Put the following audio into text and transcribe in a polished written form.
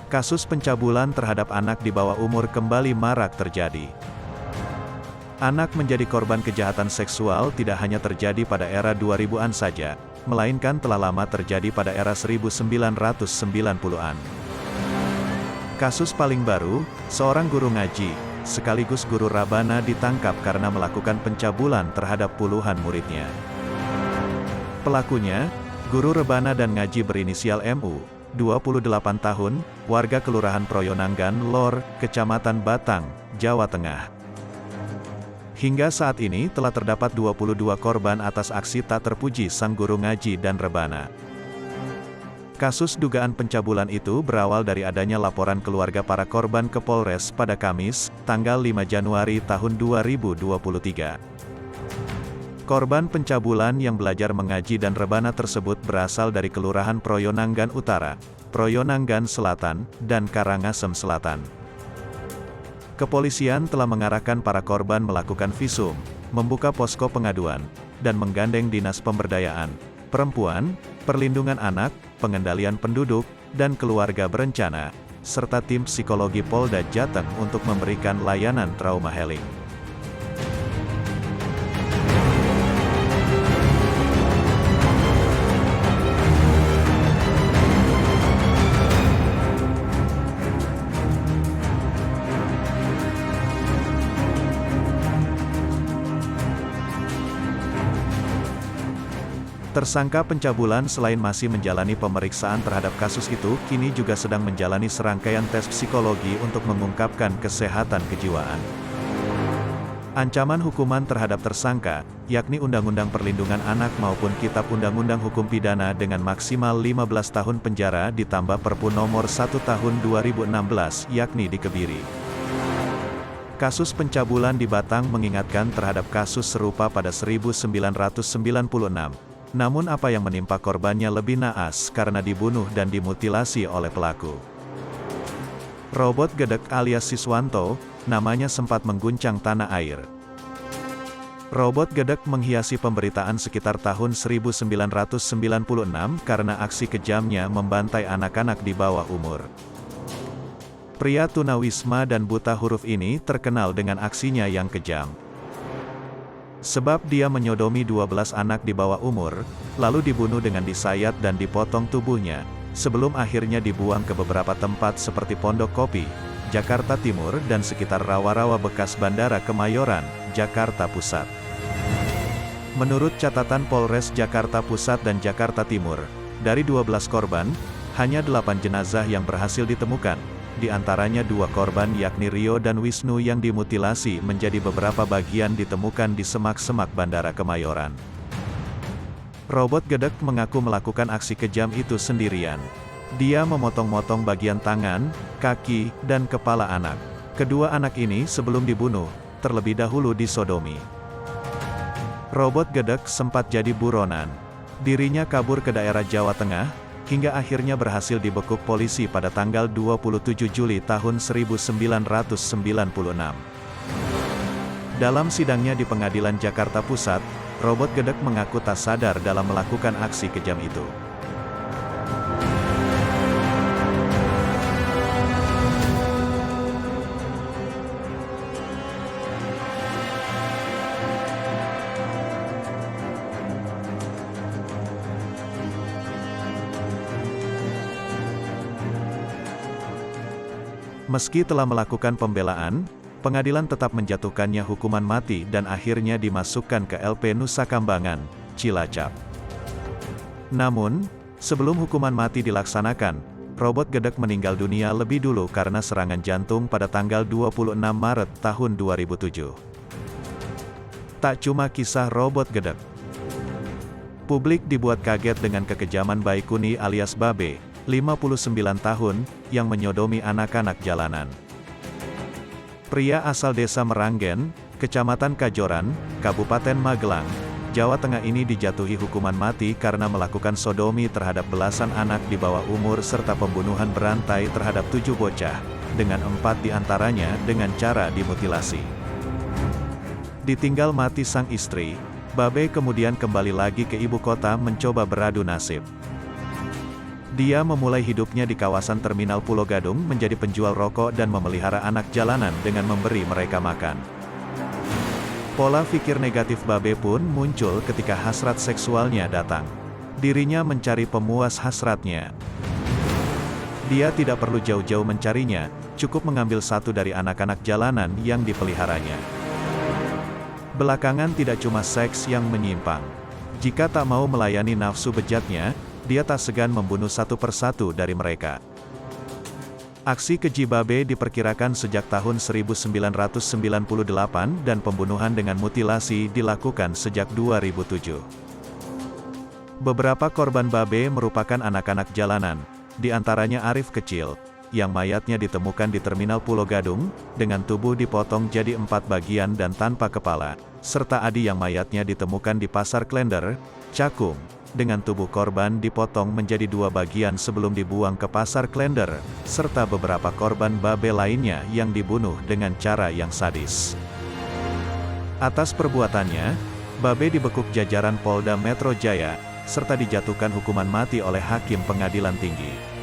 Kasus pencabulan terhadap anak di bawah umur kembali marak terjadi. Anak menjadi korban kejahatan seksual tidak hanya terjadi pada era 2000-an saja, melainkan telah lama terjadi pada era 1990-an. Kasus paling baru, seorang guru ngaji, sekaligus guru Rabana ditangkap karena melakukan pencabulan terhadap puluhan muridnya. Pelakunya, guru Rebana dan ngaji berinisial MU, 28 tahun, warga Kelurahan Proyonanggan Lor, Kecamatan Batang, Jawa Tengah. Hingga saat ini telah terdapat 22 korban atas aksi tak terpuji sang guru ngaji dan Rebana. Kasus dugaan pencabulan itu berawal dari adanya laporan keluarga para korban ke Polres pada Kamis, tanggal 5 Januari tahun 2023. Korban pencabulan yang belajar mengaji dan Rebana tersebut berasal dari Kelurahan Proyonanggan Utara, Proyonanggan Selatan, dan Karangasem Selatan. Kepolisian telah mengarahkan para korban melakukan visum, membuka posko pengaduan, dan menggandeng Dinas Pemberdayaan Perempuan, Perlindungan Anak, Pengendalian Penduduk, dan Keluarga Berencana, serta tim psikologi Polda Jateng untuk memberikan layanan trauma healing. Tersangka pencabulan selain masih menjalani pemeriksaan terhadap kasus itu, kini juga sedang menjalani serangkaian tes psikologi untuk mengungkapkan kesehatan kejiwaan. Ancaman hukuman terhadap tersangka, yakni Undang-Undang Perlindungan Anak maupun Kitab Undang-Undang Hukum Pidana dengan maksimal 15 tahun penjara ditambah Perpu Nomor 1 Tahun 2016, yakni dikebiri. Kasus pencabulan di Batang mengingatkan terhadap kasus serupa pada 1996. Namun apa yang menimpa korbannya lebih naas karena dibunuh dan dimutilasi oleh pelaku. Robot Gedek alias Siswanto, namanya sempat mengguncang tanah air. Robot Gedek menghiasi pemberitaan sekitar tahun 1996 karena aksi kejamnya membantai anak-anak di bawah umur. Pria tunawisma dan buta huruf ini terkenal dengan aksinya yang kejam. Sebab dia menyodomi 12 anak di bawah umur, lalu dibunuh dengan disayat dan dipotong tubuhnya, sebelum akhirnya dibuang ke beberapa tempat seperti Pondok Kopi, Jakarta Timur dan sekitar rawa-rawa bekas Bandara Kemayoran, Jakarta Pusat. Menurut catatan Polres Jakarta Pusat dan Jakarta Timur, dari 12 korban, hanya 8 jenazah yang berhasil ditemukan. Di antaranya 2 korban yakni Rio dan Wisnu yang dimutilasi menjadi beberapa bagian ditemukan di semak-semak Bandara Kemayoran. Robot Gedek mengaku melakukan aksi kejam itu sendirian. Dia memotong-motong bagian tangan, kaki, dan kepala anak. Kedua anak ini sebelum dibunuh, terlebih dahulu disodomi. Robot Gedek sempat jadi buronan. Dirinya kabur ke daerah Jawa Tengah, hingga akhirnya berhasil dibekuk polisi pada tanggal 27 Juli tahun 1996. Dalam sidangnya di Pengadilan Jakarta Pusat, Robot Gedek mengaku tak sadar dalam melakukan aksi kejam itu. Meski telah melakukan pembelaan, pengadilan tetap menjatuhkannya hukuman mati dan akhirnya dimasukkan ke LP Nusa Kambangan, Cilacap. Namun, sebelum hukuman mati dilaksanakan, Robot Gedek meninggal dunia lebih dulu karena serangan jantung pada tanggal 26 Maret tahun 2007. Tak cuma kisah Robot Gedek. Publik dibuat kaget dengan kekejaman Baikuni alias Babe, 59 tahun, yang menyodomi anak-anak jalanan. Pria asal desa Meranggen, Kecamatan Kajoran, Kabupaten Magelang, Jawa Tengah ini dijatuhi hukuman mati karena melakukan sodomi terhadap belasan anak di bawah umur serta pembunuhan berantai terhadap 7 bocah, dengan 4 diantaranya dengan cara dimutilasi. Ditinggal mati sang istri, Babe kemudian kembali lagi ke ibu kota mencoba beradu nasib. Dia memulai hidupnya di kawasan Terminal Pulo Gadung menjadi penjual rokok dan memelihara anak jalanan dengan memberi mereka makan. Pola pikir negatif Babe pun muncul ketika hasrat seksualnya datang. Dirinya mencari pemuas hasratnya. Dia tidak perlu jauh-jauh mencarinya, cukup mengambil satu dari anak-anak jalanan yang dipeliharanya. Belakangan tidak cuma seks yang menyimpang. Jika tak mau melayani nafsu bejatnya, dia tak segan membunuh satu persatu dari mereka. Aksi keji Babe diperkirakan sejak tahun 1998 dan pembunuhan dengan mutilasi dilakukan sejak 2007. Beberapa korban Babe merupakan anak-anak jalanan, di antaranya Arif kecil, yang mayatnya ditemukan di Terminal Pulo Gadung, dengan tubuh dipotong jadi 4 bagian dan tanpa kepala, serta Adi yang mayatnya ditemukan di Pasar Klender, Cakung, dengan tubuh korban dipotong menjadi 2 bagian sebelum dibuang ke Pasar Klender, serta beberapa korban Babe lainnya yang dibunuh dengan cara yang sadis. Atas perbuatannya, Babe dibekuk jajaran Polda Metro Jaya, serta dijatuhkan hukuman mati oleh Hakim Pengadilan Tinggi.